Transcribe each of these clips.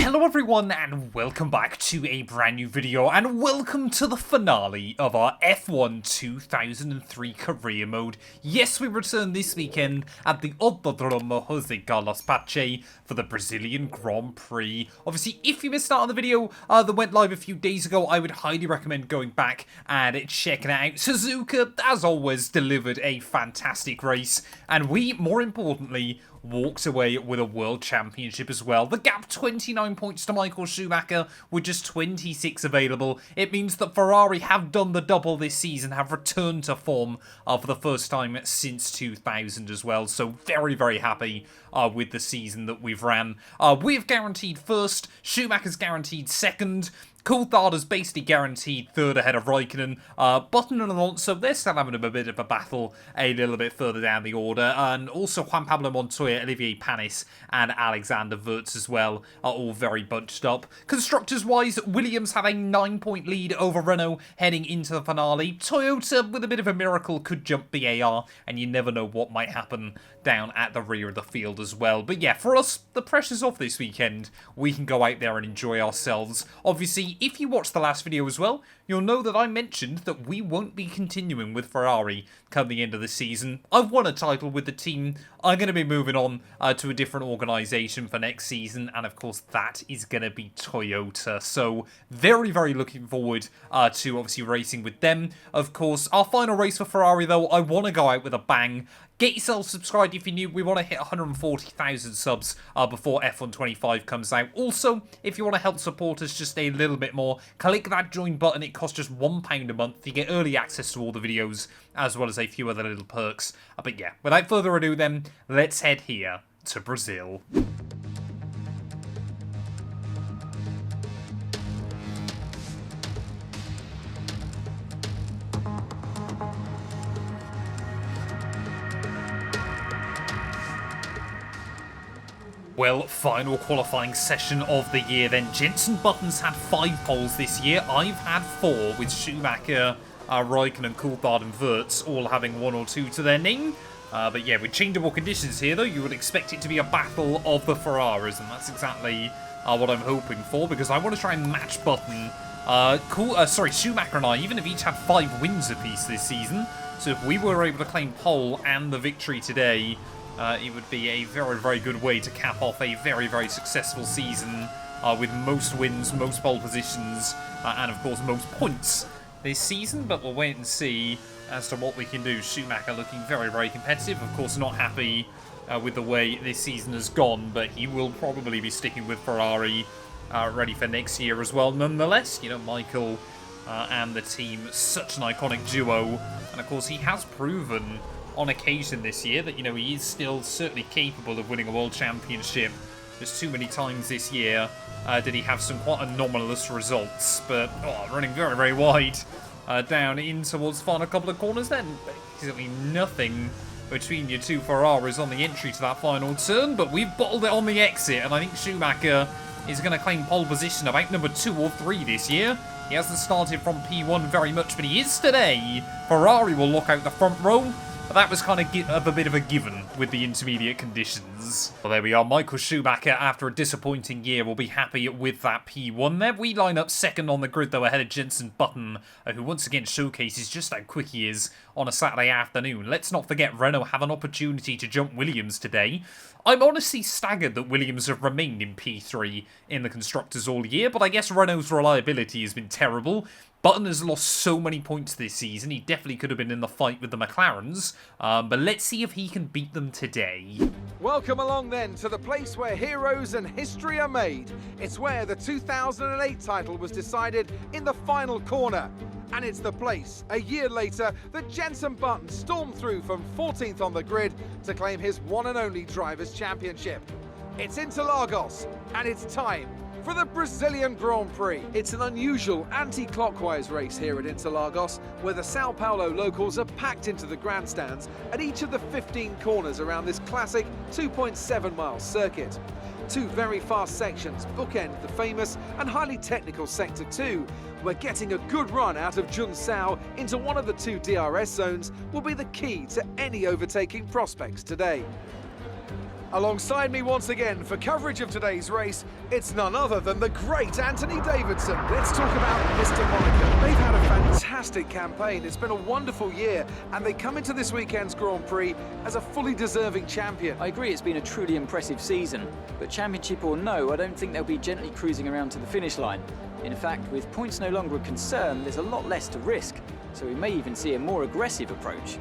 Hello everyone and welcome back to a brand new video and welcome to the finale of our F1 2003 career mode. Yes, we return this weekend at the Autódromo José Carlos Pache for the Brazilian Grand Prix. Obviously, if you missed out on the video that went live a few days ago, I would highly recommend going back and checking it out. Suzuka, as always, delivered a fantastic race and we, more importantly, walked away with a world championship as well. The gap 29 points to Michael Schumacher with just 26 available. It means that Ferrari have done the double this season, have returned to form for the first time since 2000 as well. So very, very happy with the season that we've ran. We've guaranteed first, Schumacher's guaranteed second. Coulthard's basically guaranteed third ahead of Raikkonen. Button and Alonso, they're still having a bit of a battle a little bit further down the order. And also Juan Pablo Montoya, Olivier Panis, and Alexander Wurz as well are all very bunched up. Constructors-wise, Williams have a 9-point lead over Renault heading into the finale. Toyota, with a bit of a miracle, could jump BAR, and you never know what might happen down at the rear of the field as well. But yeah, for us, the pressure's off this weekend. We can go out there and enjoy ourselves. Obviously, if you watched the last video as well, you'll know that I mentioned that we won't be continuing with Ferrari come the end of the season. I've won a title with the team. I'm going to be moving on to a different organisation for next season, and of course that is going to be Toyota. So very, very looking forward to obviously racing with them. Of course, our final race for Ferrari though, I want to go out with a bang. Get yourself subscribed if you're new. We want to hit 140,000 subs before F1 25 comes out. Also, if you want to help support us just a little bit more, click that join button. It costs just £1 a month. You get early access to all the videos, as well as a few other little perks. But yeah, without further ado then, let's head here to Brazil. Well, final qualifying session of the year then. Jenson Button's had 5 poles this year. I've had 4 with Schumacher, Raikkonen, Coulthard and Wurz all having 1 or 2 to their name. But yeah, with changeable conditions here though, you would expect it to be a battle of the Ferraris, and that's exactly what I'm hoping for, because I want to try and match Button. Schumacher and I even have each had 5 wins apiece this season. So if we were able to claim pole and the victory today, it would be a very, very good way to cap off a very, very successful season with most wins, most pole positions, and of course most points this season. But we'll wait and see as to what we can do. Schumacher looking very, very competitive. Of course, not happy with the way this season has gone, but he will probably be sticking with Ferrari ready for next year as well. Nonetheless, you know, Michael and the team, such an iconic duo. And of course, he has proven on occasion this year that, you know, he is still certainly capable of winning a world championship. Just too many times this year did he have some quite anomalous results, but running very, very wide down in towards the final couple of corners then. Basically nothing between your two Ferraris on the entry to that final turn, but we've bottled it on the exit, and I think Schumacher is going to claim pole position about number 2 or 3 this year. He hasn't started from P1 very much, but he is today. Ferrari will lock out the front row. But that was kind of a bit of a given with the intermediate conditions. Well, there we are. Michael Schumacher, after a disappointing year, will be happy with that P1 there. We line up second on the grid, though, ahead of Jenson Button, who once again showcases just how quick he is on a Saturday afternoon. Let's not forget Renault have an opportunity to jump Williams today. I'm honestly staggered that Williams have remained in P3 in the Constructors all year, but I guess Renault's reliability has been terrible. Button has lost so many points this season, he definitely could have been in the fight with the McLarens, but let's see if he can beat them today. Welcome along then to the place where heroes and history are made. It's where the 2008 title was decided in the final corner. And it's the place, a year later, that Jenson Button stormed through from 14th on the grid to claim his one and only Drivers' Championship. It's Interlagos, and it's time for the Brazilian Grand Prix. It's an unusual anti-clockwise race here at Interlagos, where the Sao Paulo locals are packed into the grandstands at each of the 15 corners around this classic 2.7-mile circuit. 2 very fast sections bookend the famous and highly technical Sector 2, where getting a good run out of Junsao into one of the 2 DRS zones will be the key to any overtaking prospects today. Alongside me once again for coverage of today's race, it's none other than the great Anthony Davidson. Let's talk about Mr. Monaco. They've had a fantastic campaign. It's been a wonderful year, and they come into this weekend's Grand Prix as a fully deserving champion. I agree it's been a truly impressive season, but championship or no, I don't think they'll be gently cruising around to the finish line. In fact, with points no longer a concern, there's a lot less to risk, so we may even see a more aggressive approach.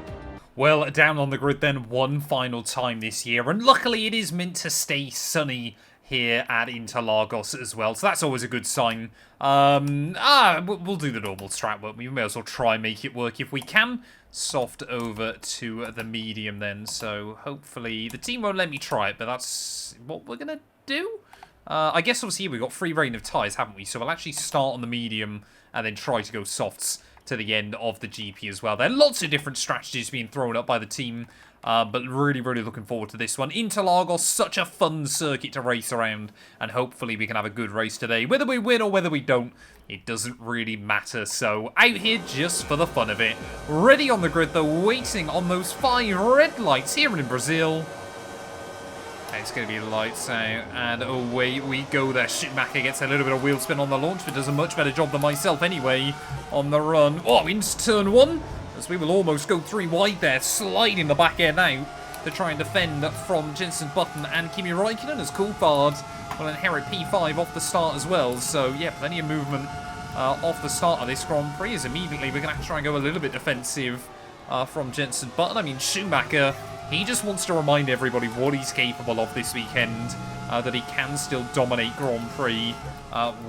Well, down on the grid then one final time this year, and luckily it is meant to stay sunny here at Interlagos as well, so that's always a good sign. We'll do the normal strat work. We may as well try and make it work if we can. Soft over to the medium then, so hopefully the team won't let me try it, but that's what we're going to do. I guess obviously we've got free reign of tyres, haven't we? So we'll actually start on the medium and then try to go softs to the end of the GP as well. There are lots of different strategies being thrown up by the team, but really, really looking forward to this one. Interlagos, such a fun circuit to race around, and hopefully we can have a good race today. Whether we win or whether we don't, it doesn't really matter. So out here just for the fun of it. Ready on the grid though, waiting on those 5 red lights here in Brazil. It's going to be lights out, and away we go there. Schumacher gets a little bit of wheel spin on the launch, but does a much better job than myself anyway on the run. Oh, into turn 1, as we will almost go 3 wide there, sliding the back end out to try and defend from Jenson Button and Kimi Räikkönen, as Coulthard will inherit P5 off the start as well. So, yeah, plenty of movement off the start of this Grand Prix, as immediately we're going to have to try and go a little bit defensive from Jenson Button. I mean, Schumacher, he just wants to remind everybody what he's capable of this weekend, that he can still dominate Grand Prix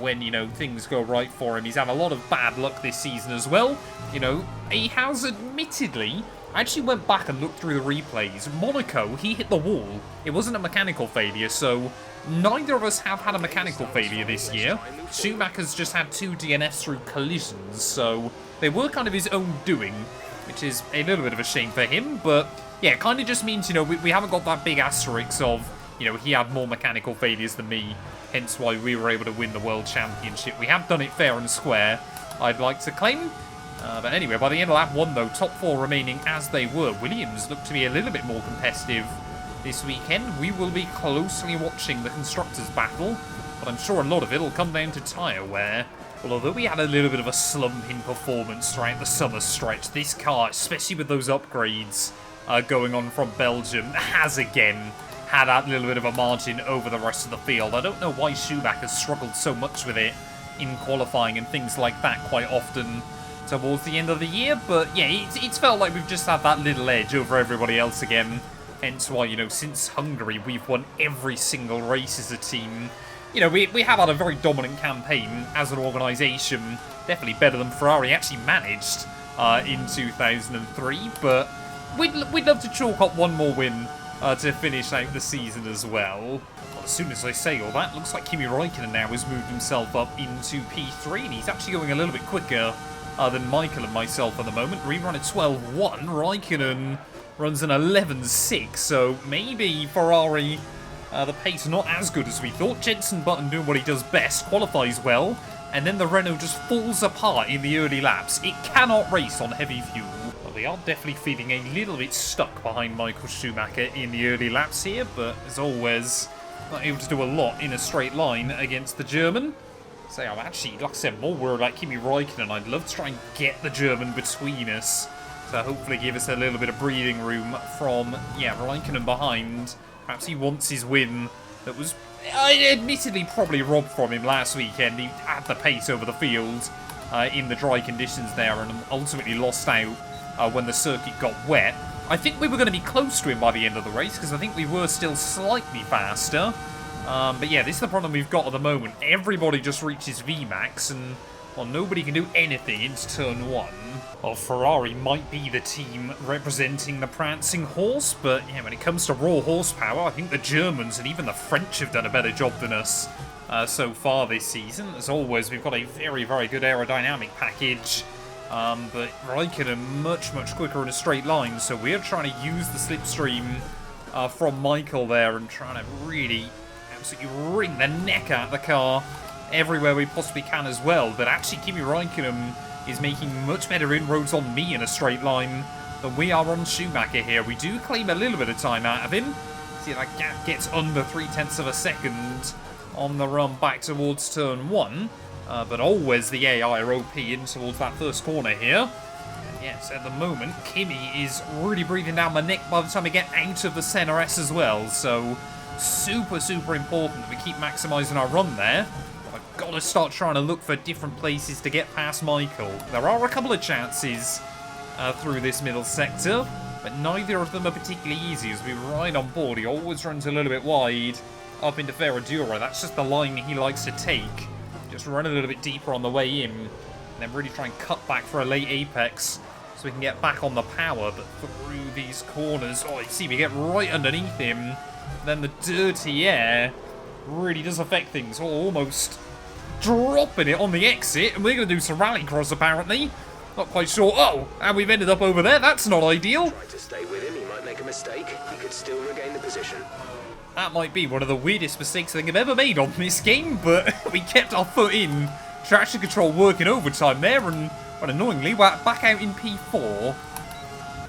when, you know, things go right for him. He's had a lot of bad luck this season as well. You know, he has admittedly, I actually went back and looked through the replays. Monaco, he hit the wall. It wasn't a mechanical failure, so neither of us have had a mechanical failure this year. Schumacher's just had 2 DNFs through collisions, so they were kind of his own doing, which is a little bit of a shame for him, but yeah, it kind of just means, you know, we haven't got that big asterisk of, you know, he had more mechanical failures than me, hence why we were able to win the World Championship. We have done it fair and square, I'd like to claim. But anyway, by the end of lap 1, though, top 4 remaining as they were. Williams looked to be a little bit more competitive this weekend. We will be closely watching the Constructors' battle, but I'm sure a lot of it will come down to tyre wear. Well, although we had a little bit of a slump in performance throughout the summer stretch, this car, especially with those upgrades going on from Belgium, has again had that little bit of a margin over the rest of the field. I don't know why Schumacher struggled so much with it in qualifying and things like that quite often towards the end of the year, but yeah, it's felt like we've just had that little edge over everybody else again. Hence why, you know, since Hungary, we've won every single race as a team. You know, we have had a very dominant campaign as an organisation, definitely better than Ferrari actually managed in 2003, but we'd love to chalk up one more win to finish out the season as well. As soon as I say all that, looks like Kimi Räikkönen now has moved himself up into P3, and he's actually going a little bit quicker than Michael and myself at the moment. We run a 12.1, Räikkönen runs an 11.6, so maybe Ferrari, the pace not as good as we thought. Jenson Button doing what he does best, qualifies well, and then the Renault just falls apart in the early laps. It cannot race on heavy fuel. Well, they are definitely feeling a little bit stuck behind Michael Schumacher in the early laps here, but as always, not able to do a lot in a straight line against the German. So I'm actually, like I said, more worried about Kimi Räikkönen. I'd love to try and get the German between us to hopefully give us a little bit of breathing room from, yeah, Räikkönen behind. Perhaps he wants his win that was admittedly probably robbed from him last weekend. He had the pace over the field in the dry conditions there and ultimately lost out when the circuit got wet. I think we were going to be close to him by the end of the race because I think we were still slightly faster. But yeah, this is the problem we've got at the moment. Everybody just reaches VMAX and, well, nobody can do anything into turn 1. Well, Ferrari might be the team representing the prancing horse, but yeah, when it comes to raw horsepower, I think the Germans and even the French have done a better job than us so far this season. As always, we've got a very, very good aerodynamic package, but Räikkönen much, much quicker in a straight line, so we're trying to use the slipstream from Michael there and trying to really absolutely wring the neck out of the car everywhere we possibly can as well. But actually, Kimi Räikkönen is making much better inroads on me in a straight line than we are on Schumacher here. We do claim a little bit of time out of him. See, that gap gets under 0.3 of a second on the run back towards turn 1. But always the AI are OP in towards that first corner here. And yes, at the moment, Kimi is really breathing down my neck by the time we get out of the center S as well. So, super, super important that we keep maximising our run there. I've got to start trying to look for different places to get past Michael. There are a couple of chances through this middle sector, but neither of them are particularly easy as we ride on board. He always runs a little bit wide up into Ferrari. That's just the line he likes to take. Just run a little bit deeper on the way in, and then really try and cut back for a late apex so we can get back on the power. But through these corners, oh, you see, we get right underneath him. Then the dirty air really does affect things. Oh, almost dropping it on the exit, and we're going to do some rallycross apparently. Not quite sure. Oh, and we've ended up over there. That's not ideal. Try to stay with him. He might make a mistake. He could still regain the position. That might be one of the weirdest mistakes I think I've ever made on this game, but we kept our foot in. Traction control working overtime there, and annoyingly, we're back out in P4.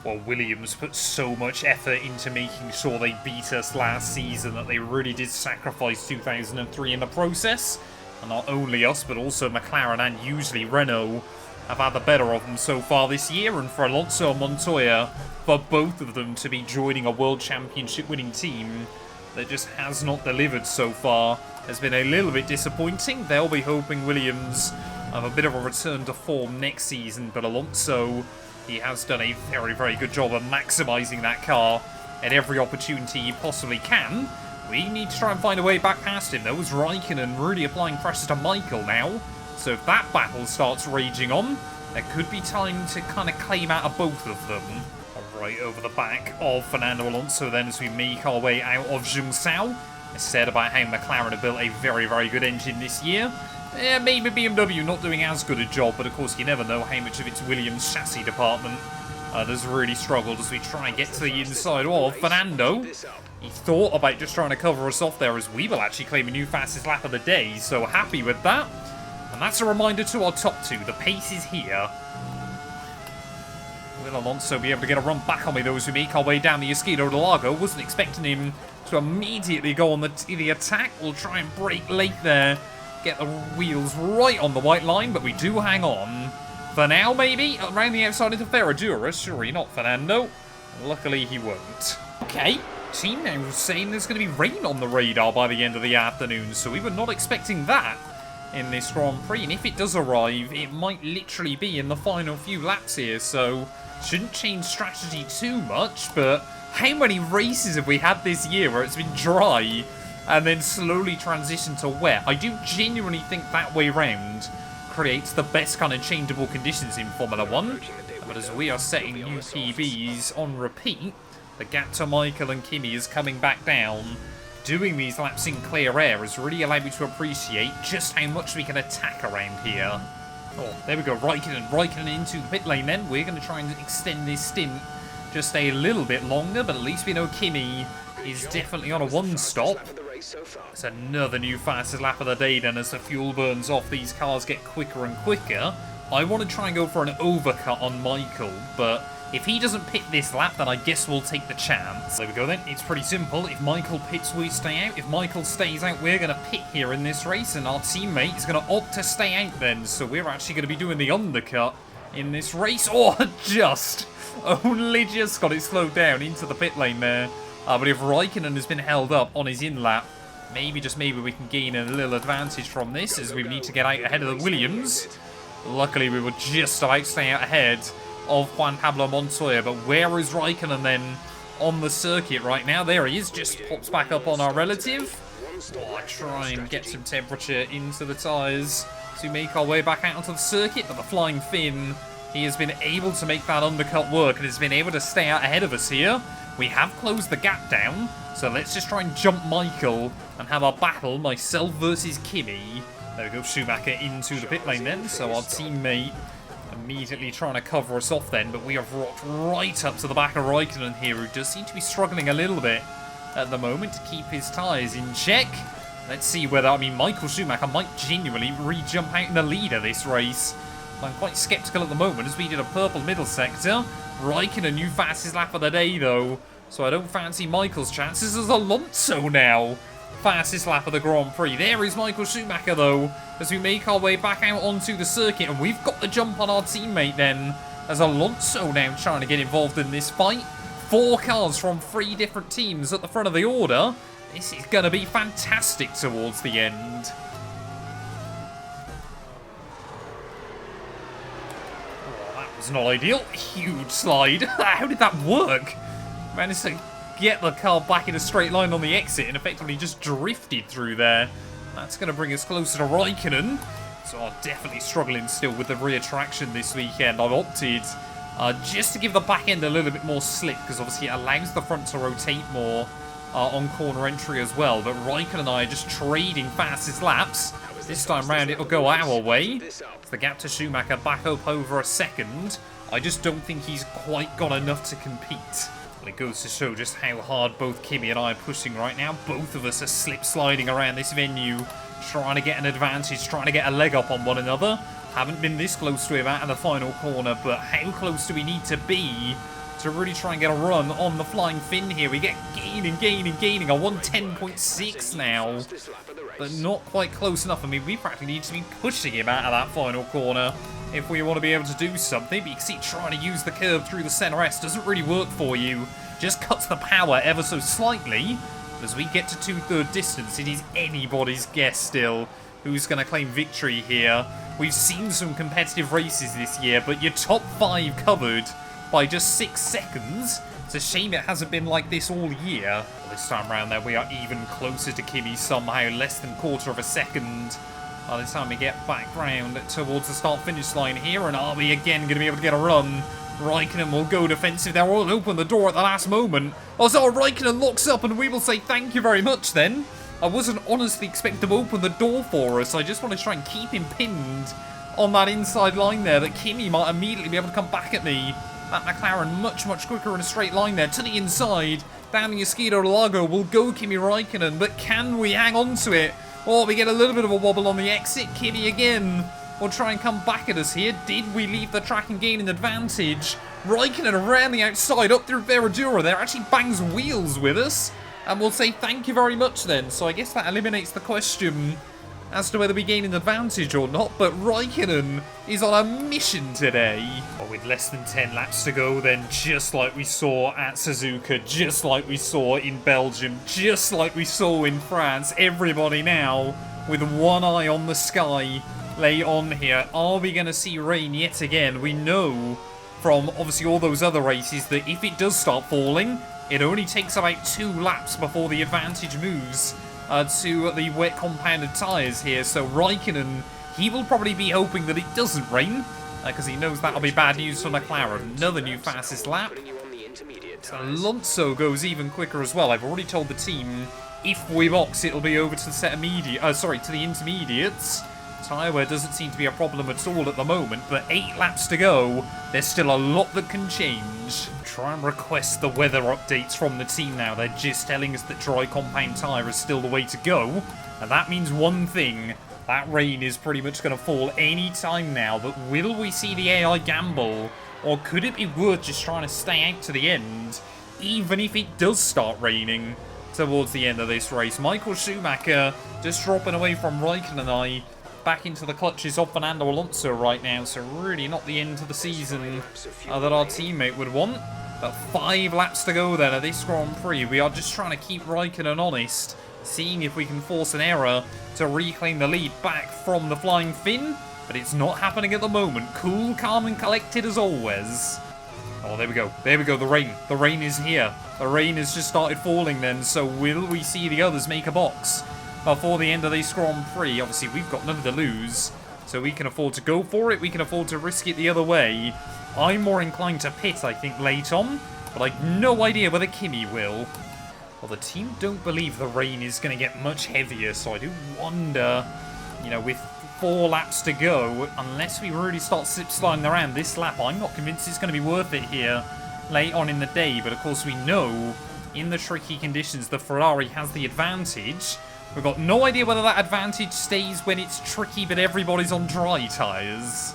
Well, Williams put so much effort into making sure they beat us last season that they really did sacrifice 2003 in the process. And not only us, but also McLaren and usually Renault have had the better of them so far this year. And for Alonso and Montoya, for both of them to be joining a World Championship winning team that just has not delivered so far has been a little bit disappointing. They'll be hoping Williams have a bit of a return to form next season, but Alonso, he has done a very, very good job of maximising that car at every opportunity he possibly can. We need to try and find a way back past him, though, as Raikkonen really applying pressure to Michael now. So if that battle starts raging on, there could be time to kind of claim out of both of them. Right over the back of Fernando Alonso then as we make our way out of Zhongzhou. I said about how McLaren have built a very, very good engine this year. Yeah, maybe BMW not doing as good a job, but of course you never know how much of its Williams chassis department has really struggled as we try and get to the inside of Fernando. He thought about just trying to cover us off there as we will actually claim a new fastest lap of the day, so happy with that. And that's a reminder to our top two, the pace is here. Will Alonso be able to get a run back on me though as we make our way down the Esquido de Lago? Wasn't expecting him to immediately go on the attack. We'll try and brake late there. Get the wheels right on the white line, but we do hang on. For now, maybe? Around the outside into Ferradura. Surely not Fernando. Luckily, he won't. Okay. Team now saying there's going to be rain on the radar by the end of the afternoon, so we were not expecting that in this Grand Prix. And if it does arrive, it might literally be in the final few laps here, so shouldn't change strategy too much. But how many races have we had this year where it's been dry and then slowly transitioned to wet? I do genuinely think that way round creates the best kind of changeable conditions in Formula 1. But as we are setting new PBs on repeat, the gap to Michael and Kimi is coming back down. Doing these laps in clear air has really allowed me to appreciate just how much we can attack around here. Oh, there we go, Raikkonen into the pit lane then. We're going to try and extend this stint just a little bit longer, but at least we know Kimi is definitely on a one-stop. It's another new fastest lap of the day then as the fuel burns off. These cars get quicker and quicker. I want to try and go for an overcut on Michael, but if he doesn't pit this lap, then I guess we'll take the chance. There we go then. It's pretty simple. If Michael pits, we stay out. If Michael stays out, we're going to pit here in this race, and our teammate is going to opt to stay out then. So we're actually going to be doing the undercut in this race. Oh, only just got it slowed down into the pit lane there. But if Raikkonen has been held up on his in-lap, maybe, just maybe, we can gain a little advantage from this as we need to get out ahead of the Williams. Luckily, we were just about to stay out ahead of Juan Pablo Montoya, but where is Raikkonen then on the circuit right now? There he is, just pops back up on our relative. Oh, try and get some temperature into the tyres to make our way back out onto the circuit, but the Flying Finn, he has been able to make that undercut work and has been able to stay out ahead of us here. We have closed the gap down, so let's just try and jump Michael and have our battle, myself versus Kimi. There we go, Schumacher into the pit lane then, so our teammate immediately trying to cover us off then, but we have rocked right up to the back of Raikkonen here, who does seem to be struggling a little bit at the moment to keep his tyres in check. Let's see whether, Michael Schumacher might genuinely re-jump out in the lead of this race. I'm quite sceptical at the moment as we did a purple middle sector. Raikkonen, new fastest lap of the day though. So I don't fancy Michael's chances as Alonso now. Fastest lap of the Grand Prix. There is Michael Schumacher, though, as we make our way back out onto the circuit. And we've got the jump on our teammate then, as Alonso now trying to get involved in this fight. 4 cars from 3 different teams at the front of the order. This is going to be fantastic towards the end. Oh, that was not ideal. Huge slide. How did that work? Managed to get the car back in a straight line on the exit and effectively just drifted through there. That's going to bring us closer to Raikkonen. So I'm definitely struggling still with the rear traction this weekend. I've opted just to give the back end a little bit more slip, because obviously it allows the front to rotate more on corner entry as well. But Raikkonen and I are just trading fastest laps. This time round it'll go our way. The gap to Schumacher back up over a second. I just don't think he's quite got enough to compete. It goes to show just how hard both Kimi and I are pushing right now. Both of us are slip sliding around this venue, trying to get an advantage, trying to get a leg up on one another. Haven't been this close to him out in the final corner, but how close do we need to be to really try and get a run on the flying fin here? We get gaining. I won 10.6 now, but not quite close enough. I mean, we practically need to be pushing him out of that final corner if we want to be able to do something. But you can see trying to use the curve through the center S doesn't really work for you. Just cuts the power ever so slightly. As we get to 2/3 distance, it is anybody's guess still who's going to claim victory here. We've seen some competitive races this year, but your top 5 covered by just 6 seconds. It's a shame it hasn't been like this all year. Well, this time around there, we are even closer to Kimi somehow, less than 1/4 of a second. By the time we get back round towards the start-finish line here, and are we again going to be able to get a run? Raikkonen will go defensive there, will open the door at the last moment. Oh, so Raikkonen locks up, and we will say thank you very much then. I wasn't honestly expecting to open the door for us. I just want to try and keep him pinned on that inside line there, that Kimi might immediately be able to come back at me. That McLaren much quicker in a straight line there, to the inside. Down the Escudo Lago will go Kimi Raikkonen, but can we hang on to it? Oh, we get a little bit of a wobble on the exit. Kimi again will try and come back at us here. Did we leave the track and gain an advantage? Raikkonen around the outside up through Veradura there. Actually bangs wheels with us. And we'll say thank you very much then. So I guess that eliminates the question as to whether we gain an advantage or not. But Raikkonen is on a mission today. Well, with less than 10 laps to go then, just like we saw at Suzuka, just like we saw in Belgium, just like we saw in France, everybody now with one eye on the sky lay on here. Are we going to see rain yet again? We know from obviously all those other races that if it does start falling, it only takes about 2 laps before the advantage moves to the wet compounded tyres here. So Raikkonen, he will probably be hoping that it doesn't rain, because he knows that'll be bad news for McLaren. Another new fastest lap. Alonso goes even quicker as well. I've already told the team if we box, it'll be over to the to the intermediates. Tyre wear doesn't seem to be a problem at all at the moment, but 8 laps to go. There's still a lot that can change. Try and request the weather updates from the team now. They're just telling us that dry compound tyre is still the way to go. And that means one thing. That rain is pretty much going to fall any time now. But will we see the AI gamble? Or could it be worth just trying to stay out to the end, even if it does start raining towards the end of this race? Michael Schumacher just dropping away from Raikkonen and I, back into the clutches of Fernando Alonso right now, so really not the end to the season that our teammate would want. But 5 laps to go then at this Grand Prix. We are just trying to keep Raikkonen honest, seeing if we can force an error to reclaim the lead back from the flying fin, but it's not happening at the moment. Cool, calm and collected as always. Oh, there we go, the rain is here. The rain has just started falling then, so will we see the others make a box before the end of this Grand Prix? Obviously, we've got nothing to lose, so we can afford to go for it. We can afford to risk it the other way. I'm more inclined to pit, I think, late on, but I've no idea whether Kimi will. Well, the team don't believe the rain is going to get much heavier, so I do wonder, you know, with 4 laps to go, unless we really start slip-sliding around this lap, I'm not convinced it's going to be worth it here late on in the day. But of course, we know in the tricky conditions, the Ferrari has the advantage. We've got no idea whether that advantage stays when it's tricky, but everybody's on dry tyres.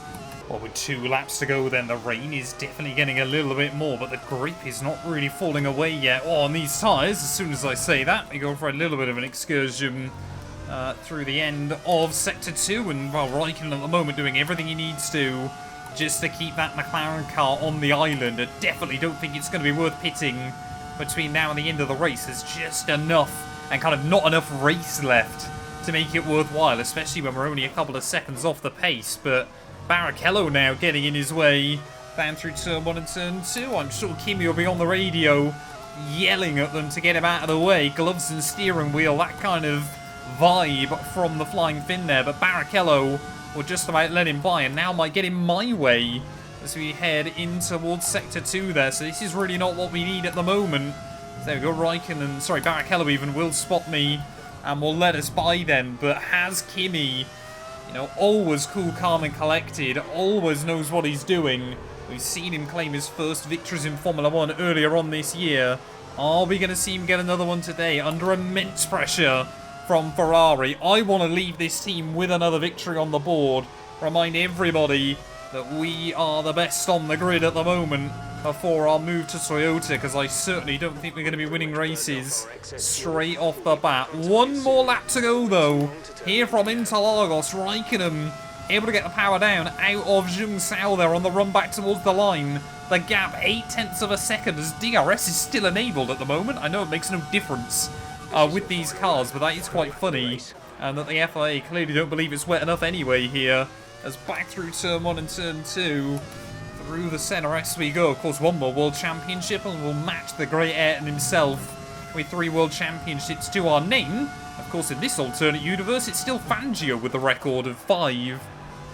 Well, with 2 laps to go then, the rain is definitely getting a little bit more, but the grip is not really falling away yet. Oh, on these tyres, as soon as I say that, we go for a little bit of an excursion through the end of Sector 2, and well, Raikkonen at the moment doing everything he needs to just to keep that McLaren car on the island. I definitely don't think it's going to be worth pitting between now and the end of the race. There's just enough, and kind of not enough race left to make it worthwhile, especially when we're only a couple of seconds off the pace. But Barrichello now getting in his way down through Turn 1 and Turn 2. I'm sure Kimi will be on the radio yelling at them to get him out of the way. Gloves and steering wheel, that kind of vibe from the Flying Finn there. But Barrichello will just about let him by, and now might get in my way as we head in towards Sector 2 there. So this is really not what we need at the moment. So there we go, Raikkonen, sorry, Barrichello even will spot me and will let us by then. But has Kimi, you know, always cool, calm and collected, always knows what he's doing. We've seen him claim his first victories in Formula 1 earlier on this year. Are we going to see him get another one today under immense pressure from Ferrari? I want to leave this team with another victory on the board. Remind everybody that we are the best on the grid at the moment before our move to Toyota, because I certainly don't think we're going to be winning races straight off the bat. One more lap to go though. Here from Interlagos, Raikkonen able to get the power down out of Zheng Sao there on the run back towards the line. The gap 0.8 of a second as DRS is still enabled at the moment. I know it makes no difference with these cars, but that is quite funny, and that the FIA clearly don't believe it's wet enough anyway here. As back through Turn 1 and Turn 2, through the centre as we go. Of course, one more World Championship, and we'll match the great Ayrton himself with 3 World Championships to our name. Of course, in this alternate universe, it's still Fangio with the record of 5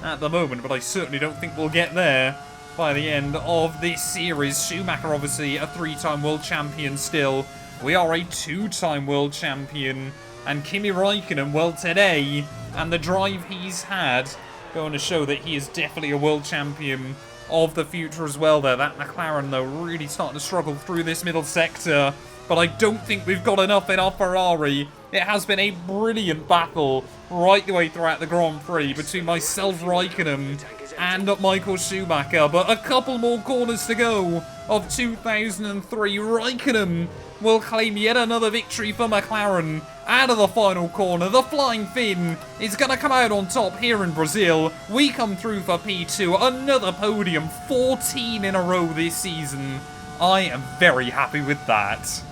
at the moment, but I certainly don't think we'll get there by the end of this series. Schumacher, obviously, a 3-time World Champion still. We are a 2-time World Champion. And Kimi Raikkonen, well, today, and the drive he's had, going to show that he is definitely a World Champion of the future as well there. That McLaren, though, really starting to struggle through this middle sector. But I don't think we've got enough in our Ferrari. It has been a brilliant battle right the way throughout the Grand Prix between myself, Raikkonen, and Michael Schumacher. But a couple more corners to go of 2003. Raikkonen will claim yet another victory for McLaren. Out of the final corner, the Flying Finn is going to come out on top here in Brazil. We come through for P2. Another podium, 14 in a row this season. I am very happy with that.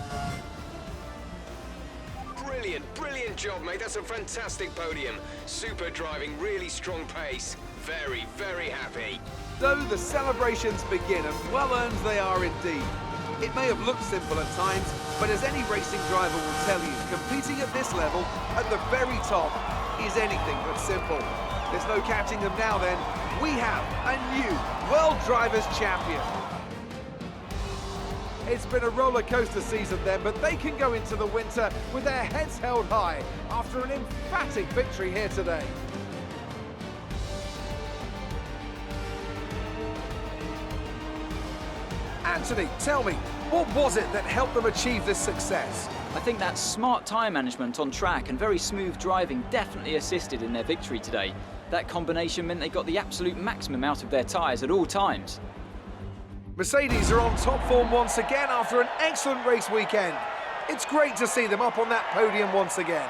Brilliant job, mate. That's a fantastic podium. Super driving, really strong pace. Very, very happy. So the celebrations begin, and well-earned they are indeed. It may have looked simple at times, but as any racing driver will tell you, competing at this level, at the very top, is anything but simple. There's no catching them now then. We have a new World Drivers' Champion. It's been a roller coaster season then, but they can go into the winter with their heads held high after an emphatic victory here today. Anthony, tell me, what was it that helped them achieve this success? I think that smart tyre management on track and very smooth driving definitely assisted in their victory today. That combination meant they got the absolute maximum out of their tyres at all times. Mercedes are on top form once again after an excellent race weekend. It's great to see them up on that podium once again.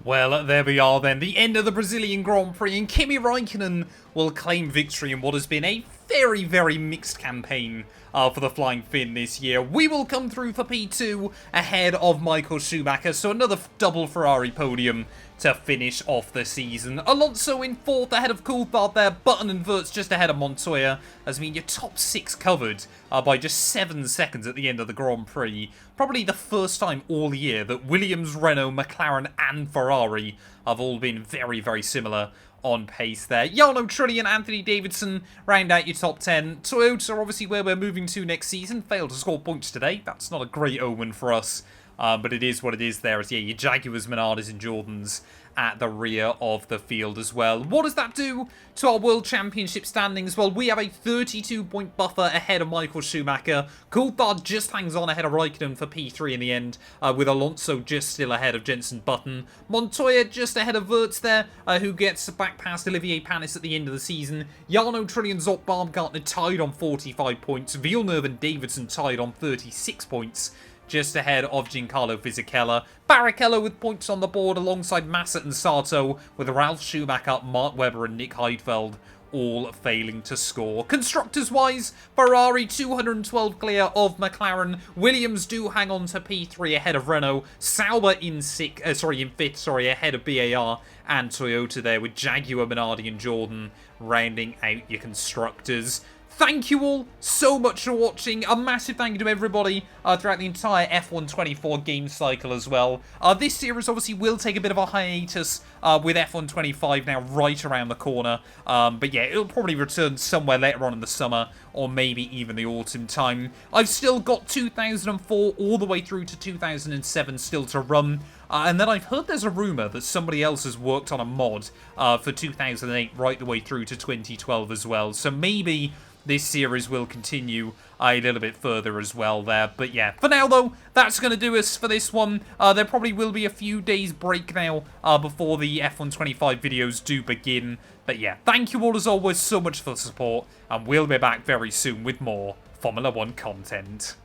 Well, there we are then, the end of the Brazilian Grand Prix, and Kimi Raikkonen will claim victory in what has been a very, very mixed campaign for the Flying Finn this year. We will come through for P2 ahead of Michael Schumacher, so another double Ferrari podium to finish off the season. Alonso in 4th ahead of Coulthard there, Button and Wirtz just ahead of Montoya, as your top 6 covered by just 7 seconds at the end of the Grand Prix. Probably the first time all year that Williams, Renault, McLaren and Ferrari have all been very, very similar on pace there. Jarno Trulli and Anthony Davidson round out your top 10. Toyota are obviously where we're moving to next season. Failed to score points today. That's not a great omen for us But it is what it is there. As yeah, your Jaguars, Minardis and Jordans at the rear of the field as well. What does that do to our World Championship standings? Well, we have a 32-point buffer ahead of Michael Schumacher. Coulthard just hangs on ahead of Raikkonen for P3 in the end, with Alonso just still ahead of Jenson Button. Montoya just ahead of Wirtz there, who gets back past Olivier Panis at the end of the season. Jarno Trulli, Zott, Baumgartner tied on 45 points. Villeneuve and Davidson tied on 36 points. Just ahead of Giancarlo Fisichella. Barrichello with points on the board alongside Massa and Sato, with Ralf Schumacher, Mark Webber and Nick Heidfeld all failing to score. Constructors-wise, Ferrari 212 clear of McLaren. Williams do hang on to P3 ahead of Renault. Sauber in fifth, ahead of BAR and Toyota there, with Jaguar, Minardi and Jordan rounding out your constructors. Thank you all so much for watching. A massive thank you to everybody throughout the entire F1 24 game cycle as well. This series obviously will take a bit of a hiatus with F1 25 now right around the corner. But yeah, it'll probably return somewhere later on in the summer or maybe even the autumn time. I've still got 2004 all the way through to 2007 still to run. And then I've heard there's a rumour that somebody else has worked on a mod for 2008 right the way through to 2012 as well. So maybe this series will continue a little bit further as well there. But yeah, for now though, that's going to do us for this one. There probably will be a few days break now before the F1 25 videos do begin. But yeah, thank you all as always so much for the support, and we'll be back very soon with more Formula 1 content.